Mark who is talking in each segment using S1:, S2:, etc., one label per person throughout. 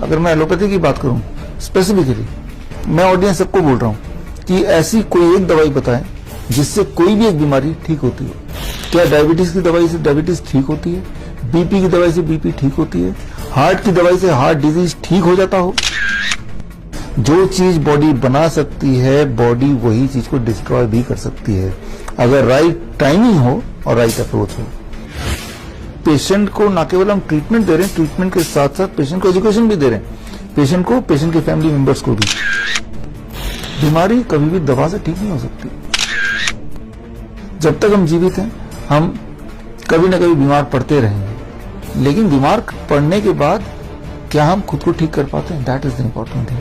S1: अगर मैं एलोपैथी की बात करूं स्पेसिफिकली, मैं ऑडियंस सबको बोल रहा हूं कि ऐसी कोई एक दवाई बताएं जिससे कोई भी एक बीमारी ठीक होती हो। क्या डायबिटीज की दवाई से डायबिटीज ठीक होती है? बीपी की दवाई से बीपी ठीक होती है? हार्ट की दवाई से हार्ट डिजीज ठीक हो जाता हो? जो चीज बॉडी बना सकती है, बॉडी वही चीज को डिस्ट्रॉय भी कर सकती है, अगर राइट टाइमिंग हो और राइट अप्रोच हो। पेशेंट को न केवल हम ट्रीटमेंट दे रहे हैं, ट्रीटमेंट के साथ साथ पेशेंट को एजुकेशन भी दे रहे हैं, पेशेंट को, पेशेंट के फैमिली मेंबर्स को भी। बीमारी कभी भी दवा से ठीक नहीं हो सकती। जब तक हम जीवित हैं, हम कभी न कभी बीमार पड़ते रहेंगे, लेकिन बीमार पड़ने के बाद क्या हम खुद को ठीक कर पाते हैं? That is the important thing.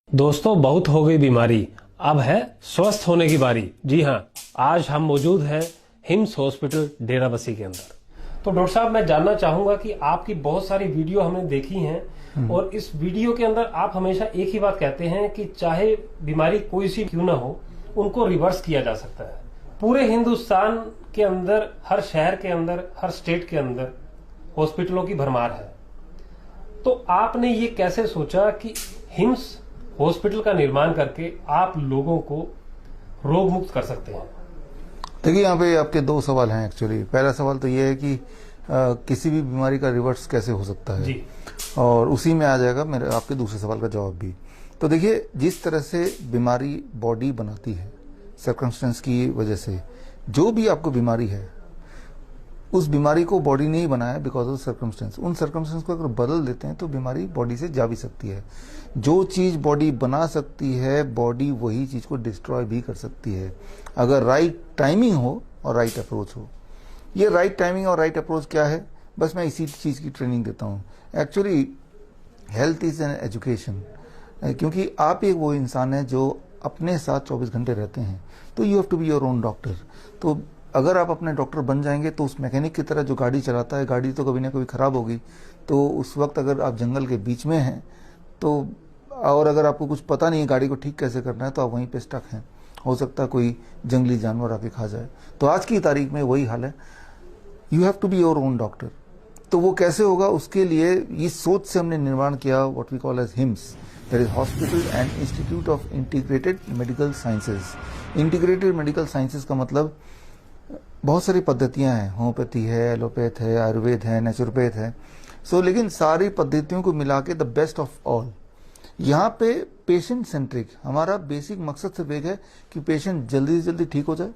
S2: दोस्तों, बहुत हो गई बीमारी, अब है स्वस्थ होने की बारी। जी हाँ, आज हम मौजूद हैं हिम्स हॉस्पिटल डेराबस्सी के अंदर। तो डॉक्टर साहब, मैं जानना चाहूंगा कि आपकी बहुत सारी वीडियो हमने देखी हैं और इस वीडियो के अंदर आप हमेशा एक ही बात कहते हैं कि चाहे बीमारी कोई सी क्यों ना हो, उनको रिवर्स किया जा सकता है। पूरे हिंदुस्तान के अंदर, हर शहर के अंदर, हर स्टेट के अंदर हॉस्पिटलों की भरमार है। तो आपने ये कैसे सोचा कि हिम्स हॉस्पिटल का निर्माण करके आप लोगों को रोग मुक्त कर सकते हैं?
S1: देखिए, यहाँ पे आपके दो सवाल हैं एक्चुअली। पहला सवाल तो ये है कि किसी भी बीमारी का रिवर्स कैसे हो सकता है
S2: जी।
S1: और उसी में आ जाएगा मेरे आपके दूसरे सवाल का जवाब भी। तो देखिए, जिस तरह से बीमारी बॉडी बनाती है सर्कमस्टेंस की वजह से, जो भी आपको बीमारी है उस बीमारी को बॉडी ने ही बनाया बिकॉज ऑफ सर्कमस्टेंस। उन सर्कमस्टेंस को अगर बदल देते हैं तो बीमारी बॉडी से जा भी सकती है। जो चीज बॉडी बना सकती है, बॉडी वही चीज को डिस्ट्रॉय भी कर सकती है, अगर राइट टाइमिंग हो और राइट अप्रोच हो। ये राइट टाइमिंग और राइट अप्रोच क्या है? बस मैं इसी चीज की ट्रेनिंग देता हूँ। Actually health is an education, क्योंकि आप एक वो इंसान है जो अपने साथ 24 घंटे रहते हैं, तो you have to be your own doctor. तो अगर आप अपने डॉक्टर बन जाएंगे तो उस मैकेनिक की तरह जो गाड़ी चलाता है, गाड़ी तो कभी ना कभी खराब होगी, तो उस वक्त अगर आप जंगल के बीच में हैं तो, और अगर आपको कुछ पता नहीं है गाड़ी को ठीक कैसे करना है, तो आप वहीं पे स्टक हैं। हो सकता है कोई जंगली जानवर आके खा जाए। तो आज की तारीख में वही हाल है, you have to be your own doctor. तो वो कैसे होगा? उसके लिए इस सोच से हमने निर्माण किया what we call as HIMS, that is hospital and institute of integrated medical sciences. Integrated medical sciences का मतलब बहुत सारी पद्धतियां हैं, होम्योपैथी है, एलोपैथ है, आयुर्वेद है, नेचुरोपैथ है। लेकिन सारी पद्धतियों को मिला के द बेस्ट ऑफ ऑल। यहाँ पे पेशेंट सेंट्रिक हमारा बेसिक मकसद सिर्फ एक है कि पेशेंट जल्दी से जल्दी ठीक हो जाए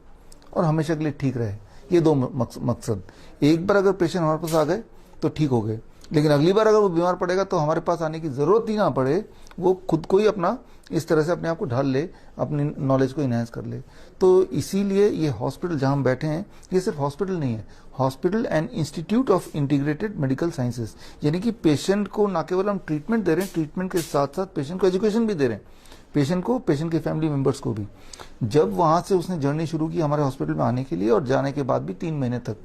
S1: और हमेशा के लिए ठीक रहे। ये दो मकसद। एक बार अगर पेशेंट हमारे पास आ गए तो ठीक हो गए, लेकिन अगली बार अगर वो बीमार पड़ेगा तो हमारे पास आने की जरूरत ही ना पड़े, वो खुद को ही अपना इस तरह से अपने आप को ढाल ले, अपनी नॉलेज को इनहेंस कर ले। तो इसीलिए ये हॉस्पिटल जहां हम बैठे हैं, ये सिर्फ हॉस्पिटल नहीं है, hospital and institute of integrated medical sciences. यानी कि पेशेंट को न केवल हम ट्रीटमेंट दे रहे हैं, ट्रीटमेंट के साथ साथ पेशेंट को एजुकेशन भी दे रहे हैं, पेशेंट को, पेशेंट के फैमिली मेंबर्स को भी। जब वहां से उसने जर्नी शुरू की हमारे हॉस्पिटल में आने के लिए और जाने के बाद भी 3 महीने तक,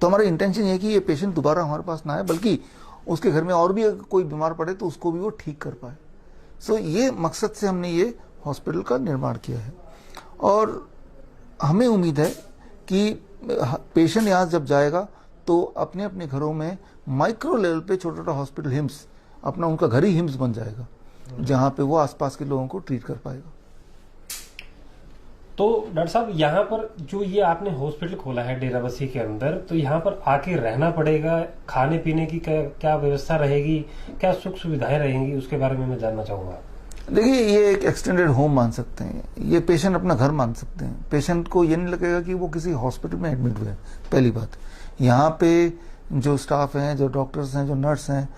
S1: तो हमारा इंटेंशन ये कि ये पेशेंट दोबारा हमारे पास ना आए, बल्कि उसके घर में और भी अगर कोई बीमार पड़े तो उसको भी वो ठीक कर पाए। ये मकसद से हमने ये हॉस्पिटल का निर्माण किया है और हमें उम्मीद है कि पेशेंट यहाँ जब जाएगा तो अपने अपने घरों में माइक्रो लेवल पे छोटा छोटा हॉस्पिटल हिम्स, अपना उनका घर ही हिम्स बन जाएगा, जहाँ पे वो आसपास के लोगों को ट्रीट कर पाएगा।
S2: तो डॉक्टर साहब, यहाँ पर जो ये आपने हॉस्पिटल खोला है डेराबस्सी के अंदर, तो यहाँ पर आके रहना पड़ेगा, खाने पीने की क्या व्यवस्था रहेगी, क्या सुख सुविधाएं रहेंगी, उसके बारे में मैं जानना चाहूंगा।
S1: देखिए, ये एक एक्सटेंडेड होम मान सकते हैं, ये पेशेंट अपना घर मान सकते हैं। पेशेंट को ये नहीं लगेगा कि वो किसी हॉस्पिटल में एडमिट हुए। पहली बात, यहाँ पे जो स्टाफ हैं, जो डॉक्टर्स हैं, जो नर्स हैं,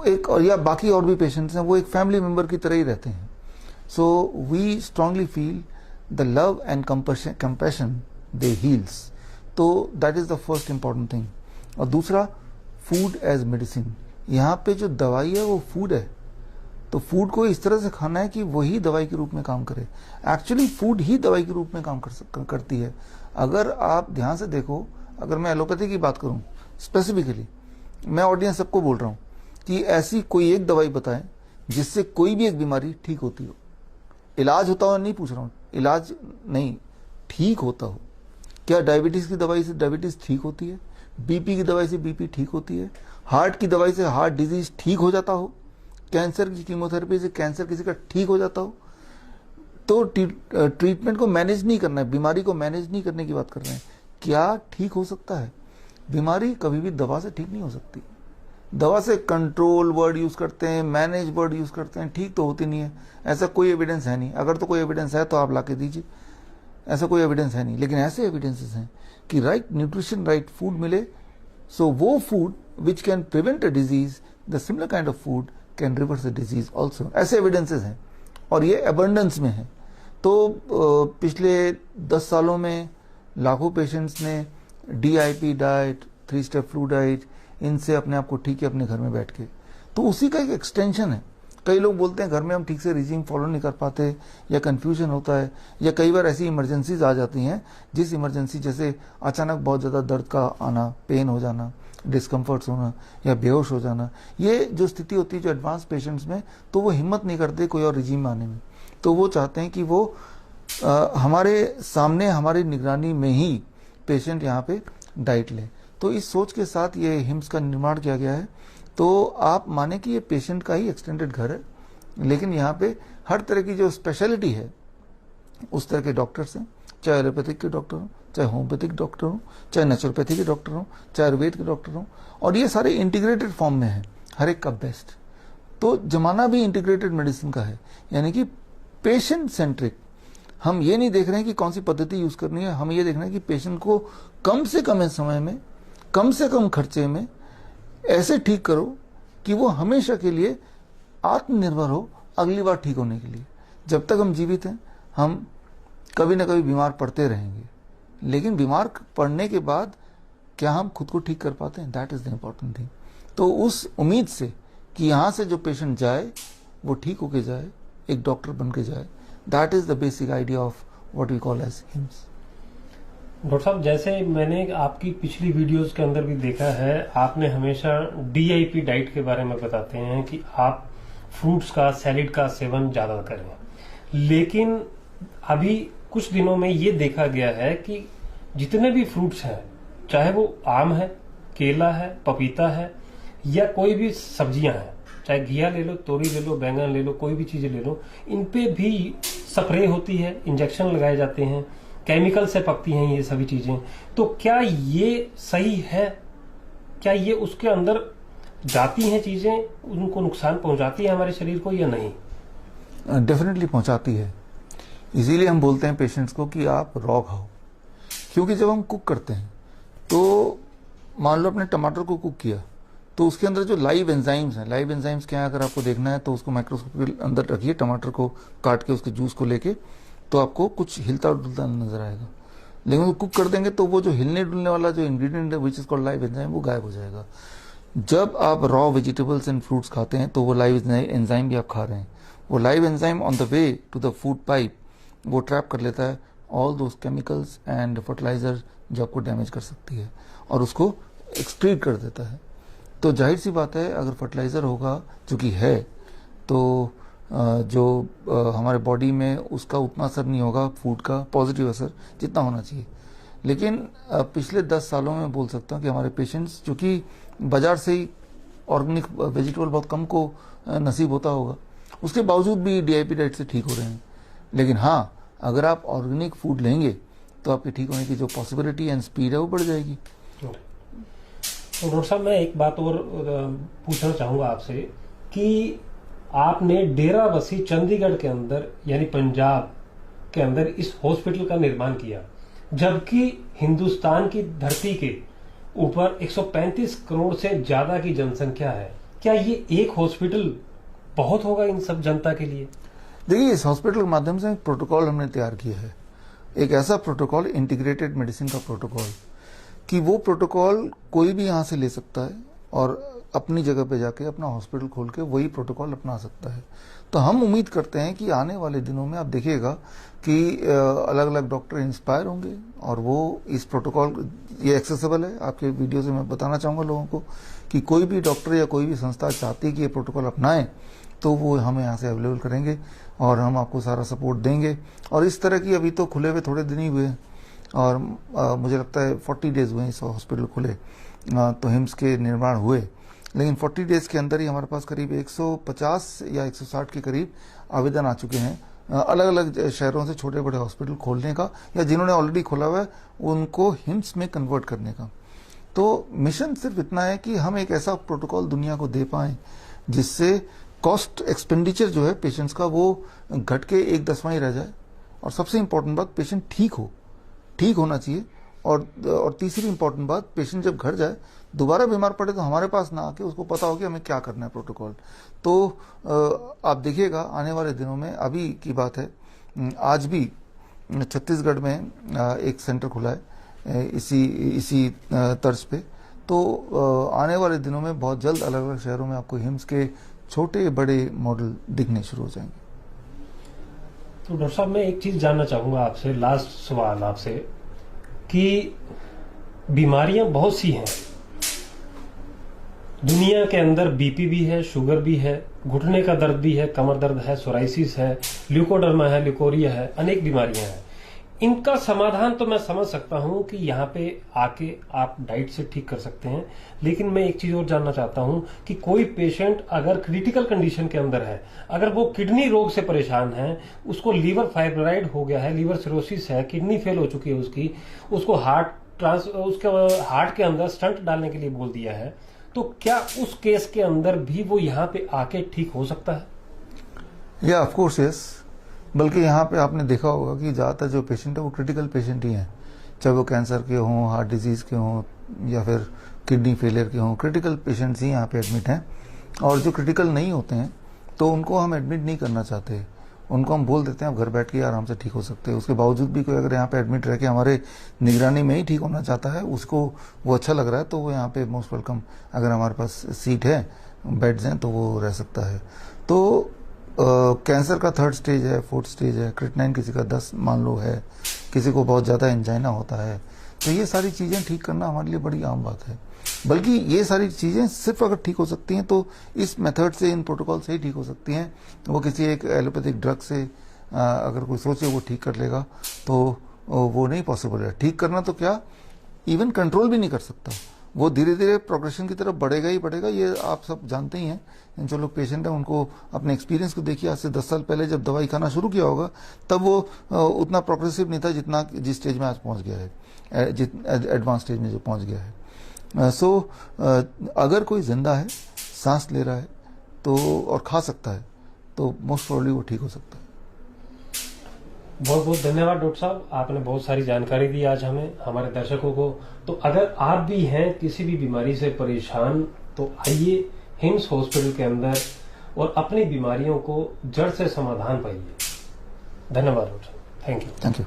S1: एक और या बाकी और भी पेशेंट्स हैं, वो एक फैमिली मेंबर की तरह ही रहते हैं। So we strongly feel the love and compassion they heals, तो that is the first important thing। और दूसरा, फूड एज मेडिसिन। यहाँ पे जो दवाई है वो फूड है, तो फूड को इस तरह से खाना है कि वही दवाई के रूप में काम करे। एक्चुअली फूड ही दवाई के रूप में काम करती है। अगर आप ध्यान से देखो, अगर मैं एलोपैथी की बात करूं स्पेसिफिकली, मैं ऑडियंस सबको बोल रहा हूं कि ऐसी कोई एक दवाई बताएं जिससे कोई भी एक बीमारी ठीक होती हो। इलाज होता हो नहीं पूछ रहा हूं, इलाज नहीं, ठीक होता हो। क्या डायबिटीज की दवाई से डायबिटीज ठीक होती है? बीपी की दवाई से बीपी ठीक होती है? हार्ट की दवाई से हार्ट डिजीज ठीक हो जाता हो, कैंसर की कीमोथेरेपी से कैंसर किसी का ठीक हो जाता हो, तो ट्रीटमेंट को मैनेज नहीं करना है, बीमारी को मैनेज नहीं करने की बात कर रहे हैं। क्या ठीक हो सकता है? बीमारी कभी भी दवा से ठीक नहीं हो सकती। दवा से कंट्रोल वर्ड यूज करते हैं, मैनेज वर्ड यूज करते हैं, ठीक तो होती नहीं है। ऐसा कोई एविडेंस है नहीं। अगर तो कोई एविडेंस है तो आप ला के दीजिए, ऐसा कोई एविडेंस है नहीं। लेकिन ऐसे एविडेंसेस हैं कि राइट न्यूट्रिशन, राइट फूड मिले, सो वो food which can prevent a disease, the similar kind of food can reverse the disease also. ऐसे एविडेंसेस हैं और ये अबंडेंस में है। तो पिछले 10 सालों में लाखों पेशेंट्स ने DIP diet, 3 step flu diet, इनसे अपने आप को ठीक किया अपने घर में बैठ के। तो उसी का एक एक्सटेंशन है। कई लोग बोलते हैं घर में हम ठीक से रिजीम फॉलो नहीं कर पाते, या कंफ्यूजन होता है, या कई बार ऐसी इमरजेंसीज आ जाती हैं, जिस इमरजेंसी जैसे अचानक बहुत ज़्यादा दर्द का आना, पेन हो जाना, डिस्कम्फर्ट्स होना या बेहोश हो जाना, ये जो स्थिति होती है जो एडवांस पेशेंट्स में, तो वो हिम्मत नहीं करते कोई और रिजीम आने में। तो वो चाहते हैं कि वो हमारे सामने, हमारी निगरानी में ही पेशेंट यहाँ पे डाइट ले। तो इस सोच के साथ ये हिम्स का निर्माण किया गया है। तो आप माने कि ये पेशेंट का ही एक्सटेंडेड घर है, लेकिन यहाँ पे हर तरह की जो स्पेशलिटी है उस तरह के डॉक्टर्स हैं, चाहे एलोपैथिक के डॉक्टर हों, चाहे होम्योपैथिक डॉक्टर हों, चाहे नेचुरोपैथी के डॉक्टर हों, चाहे आयुर्वेद के डॉक्टर हों, और ये सारे इंटीग्रेटेड फॉर्म में है, हर एक का बेस्ट। तो जमाना भी इंटीग्रेटेड मेडिसिन का है, यानी कि पेशेंट सेंट्रिक। हम ये नहीं देख रहे हैं कि कौन सी पद्धति यूज करनी है, हम ये देख रहे हैं कि पेशेंट को कम से कम समय में, कम से कम खर्चे में ऐसे ठीक करो कि वो हमेशा के लिए आत्मनिर्भर हो अगली बार ठीक होने के लिए। जब तक हम जीवित हैं हम कभी ना कभी बीमार पड़ते रहेंगे, लेकिन बीमार पड़ने के बाद क्या हम खुद को ठीक कर पाते हैं? That is the important thing. तो उस उम्मीद से कि यहाँ से जो पेशेंट जाए वो ठीक होके जाए, एक डॉक्टर बन के जाए, that is the basic idea of what we call as HIMS.
S2: Doctor साहब, जैसे मैंने आपकी पिछली वीडियोस के अंदर भी देखा है, आपने हमेशा DIP डाइट के बारे में बताते हैं कि आप फ्रूट्स का, सैलेड का सेवन ज्यादा करें। लेकिन अभी कुछ दिनों में ये देखा गया है कि जितने भी फ्रूट्स हैं, चाहे वो आम है, केला है, पपीता है, या कोई भी सब्जियां हैं, चाहे घिया ले लो, तोरी ले लो, बैंगन ले लो, कोई भी चीजें ले लो, इन पे भी स्प्रे होती है, इंजेक्शन लगाए जाते हैं, केमिकल से पकती हैं ये सभी चीजें। तो क्या ये सही है? क्या ये उसके अंदर जाती हैं चीजें, उनको नुकसान पहुंचाती है हमारे शरीर को या नहीं?
S1: डेफिनेटली पहुंचाती है। इसीलिए हम बोलते हैं पेशेंट्स को कि आप रॉ खाओ, क्योंकि जब हम कुक करते हैं तो मान लो अपने टमाटर को कुक किया, तो उसके अंदर जो लाइव एंजाइम्स हैं, लाइव एंजाइम्स क्या है अगर आपको देखना है तो उसको माइक्रोस्कोप के अंदर रखिए, टमाटर को काट के उसके जूस को लेके, तो आपको कुछ हिलता डुलता नजर आएगा। लेकिन वो कुक कर देंगे तो वो जो हिलने डुलने वाला जो इंग्रेडिएंट है which is called live enzyme, वो गायब हो जाएगा। जब आप रॉ वेजिटेबल्स एंड फ्रूट्स खाते हैं तो वो लाइव एंजाइम भी आप खा रहे हैं। वो live enzyme on the way to the food pipe वो ट्रैप कर लेता है all those chemicals and fertiliser जो आपको डैमेज कर सकती है, और उसको एक्सक्रीट कर देता है। तो जाहिर सी बात है अगर फर्टिलाइजर होगा, चूंकि है, तो जो हमारे बॉडी में उसका उतना असर नहीं होगा, फूड का पॉजिटिव असर जितना होना चाहिए। लेकिन पिछले 10 सालों में बोल सकता हूँ कि हमारे पेशेंट्स, चूंकि बाजार से ही ऑर्गेनिक वेजिटेबल बहुत कम को नसीब होता होगा, उसके बावजूद भी DIP डाइट से ठीक हो रहे हैं। लेकिन हाँ, अगर आप ऑर्गेनिक फूड लेंगे तो आपके ठीक होने की जो पॉसिबिलिटी एंड स्पीड है वो बढ़ जाएगी।
S2: तो डॉक्टर साहब, मैं एक बात और पूछना चाहूंगा आपसे कि आपने डेराबस्सी चंडीगढ़ के अंदर, यानी पंजाब के अंदर, इस हॉस्पिटल का निर्माण किया, जबकि हिंदुस्तान की धरती के ऊपर 135 करोड़ से ज्यादा की जनसंख्या है। क्या ये एक हॉस्पिटल बहुत होगा इन सब जनता के लिए?
S1: देखिए, इस हॉस्पिटल के माध्यम से एक प्रोटोकॉल हमने तैयार किया है, एक ऐसा प्रोटोकॉल, इंटीग्रेटेड मेडिसिन का प्रोटोकॉल, कि वो प्रोटोकॉल कोई भी यहाँ से ले सकता है और अपनी जगह पे जाके अपना हॉस्पिटल खोल के वही प्रोटोकॉल अपना सकता है। तो हम उम्मीद करते हैं कि आने वाले दिनों में आप देखिएगा कि अलग अलग डॉक्टर इंस्पायर होंगे और वो इस प्रोटोकॉल, ये एक्सेसिबल है, आपके वीडियो से मैं बताना चाहूँगा लोगों को कि कोई भी डॉक्टर या कोई भी संस्था चाहती है कि ये प्रोटोकॉल अपनाएं तो वो हमें यहाँ से अवेलेबल करेंगे और हम आपको सारा सपोर्ट देंगे। और इस तरह की अभी तो खुले हुए थोड़े दिन ही हुए हैं और मुझे लगता है 40 डेज हुए इस हॉस्पिटल खुले, तो हिम्स के निर्माण हुए, लेकिन 40 डेज के अंदर ही हमारे पास करीब 150 या 160 के करीब आवेदन आ चुके हैं अलग अलग शहरों से छोटे बड़े हॉस्पिटल खोलने का, या जिन्होंने ऑलरेडी खोला हुआ है उनको हिम्स में कन्वर्ट करने का। तो मिशन सिर्फ इतना है कि हम एक ऐसा प्रोटोकॉल दुनिया को दे पाएं जिससे कॉस्ट एक्सपेंडिचर जो है पेशेंट्स का वो घट के 1/10 ही रह जाए, और सबसे इंपॉर्टेंट बात पेशेंट ठीक होना चाहिए। और तीसरी इंपॉर्टेंट बात, पेशेंट जब घर जाए दोबारा बीमार पड़े तो हमारे पास ना आके उसको पता हो कि हमें क्या करना है प्रोटोकॉल। तो आप देखिएगा आने वाले दिनों में, अभी की बात है, आज भी छत्तीसगढ़ में एक सेंटर खुला है इसी तर्ज पे। तो आने वाले दिनों में बहुत जल्द अलग अलग शहरों में आपको हिम्स के छोटे बड़े मॉडल दिखने शुरू हो जाएंगे।
S2: तो डॉक्टर साहब, मैं एक चीज जानना चाहूंगा आपसे, लास्ट सवाल आपसे, कि बीमारियां बहुत सी हैं दुनिया के अंदर। बीपी भी है, शुगर भी है, घुटने का दर्द भी है, कमर दर्द है, सोराइसिस है, ल्यूकोडर्मा है, ल्यूकोरिया है, अनेक बीमारियां हैं। इनका समाधान तो मैं समझ सकता हूं कि यहाँ पे आके आप डाइट से ठीक कर सकते हैं, लेकिन मैं एक चीज और जानना चाहता हूं कि कोई पेशेंट अगर क्रिटिकल कंडीशन के अंदर है, अगर वो किडनी रोग से परेशान है, उसको लीवर फाइब्रोइड हो गया है, लीवर सिरोसिस है, किडनी फेल हो चुकी है उसकी, उसको उसके हार्ट के अंदर स्टंट डालने के लिए बोल दिया है, तो क्या उस केस के अंदर भी वो यहाँ पे आके ठीक हो सकता है?
S1: या ऑफ कोर्स यस। बल्कि यहाँ पे आपने देखा होगा कि ज़्यादातर जो पेशेंट है वो क्रिटिकल पेशेंट ही हैं, चाहे वो कैंसर के हों, हार्ट डिजीज़ के हों, या फिर किडनी फेलियर के हों। क्रिटिकल पेशेंट्स ही यहाँ पे एडमिट हैं, और जो क्रिटिकल नहीं होते हैं तो उनको हम एडमिट नहीं करना चाहते, उनको हम बोल देते हैं आप घर बैठ के आराम से ठीक हो सकते हैं। उसके बावजूद भी कोई अगर यहाँ पे एडमिट रह के हमारे निगरानी में ही ठीक होना चाहता है, उसको वो अच्छा लग रहा है, तो वो यहाँ पे मोस्ट वेलकम, अगर हमारे पास सीट है, बेड्स हैं, तो वो रह सकता है। तो कैंसर का 3rd स्टेज है, 4th स्टेज है, क्रिटिनाइन किसी का 10 मान लो है, किसी को बहुत ज़्यादा एंजाइना होता है, तो ये सारी चीज़ें ठीक करना हमारे लिए बड़ी आम बात है। बल्कि ये सारी चीज़ें सिर्फ अगर ठीक हो सकती हैं तो इस मेथड से, इन प्रोटोकॉल से ही ठीक हो सकती हैं। वो किसी एक एलोपैथिक ड्रग से अगर कोई सोचे वो ठीक कर लेगा तो वो नहीं पॉसिबल है। ठीक करना तो क्या, इवन कंट्रोल भी नहीं कर सकता, वो धीरे धीरे प्रोग्रेशन की तरफ बढ़ेगा ही बढ़ेगा। ये आप सब जानते ही हैं, जो लोग पेशेंट हैं उनको अपने एक्सपीरियंस को देखिए। आज से 10 साल पहले जब दवाई खाना शुरू किया होगा तब वो उतना प्रोग्रेसिव नहीं था जितना जिस स्टेज में आज पहुंच गया है, एडवांस स्टेज में जो पहुंच गया है। अगर कोई जिंदा है, सांस ले रहा है तो और खा सकता है, तो मोस्ट प्रोबेबली वो ठीक हो सकता है।
S2: बहुत बहुत धन्यवाद डॉक्टर साहब, आपने बहुत सारी जानकारी दी आज हमें, हमारे दर्शकों को। तो अगर आप भी हैं किसी भी बीमारी से परेशान, तो आइए हिम्स हॉस्पिटल के अंदर और अपनी बीमारियों को जड़ से समाधान पाइए। धन्यवाद डॉक्टर साहब, थैंक यू।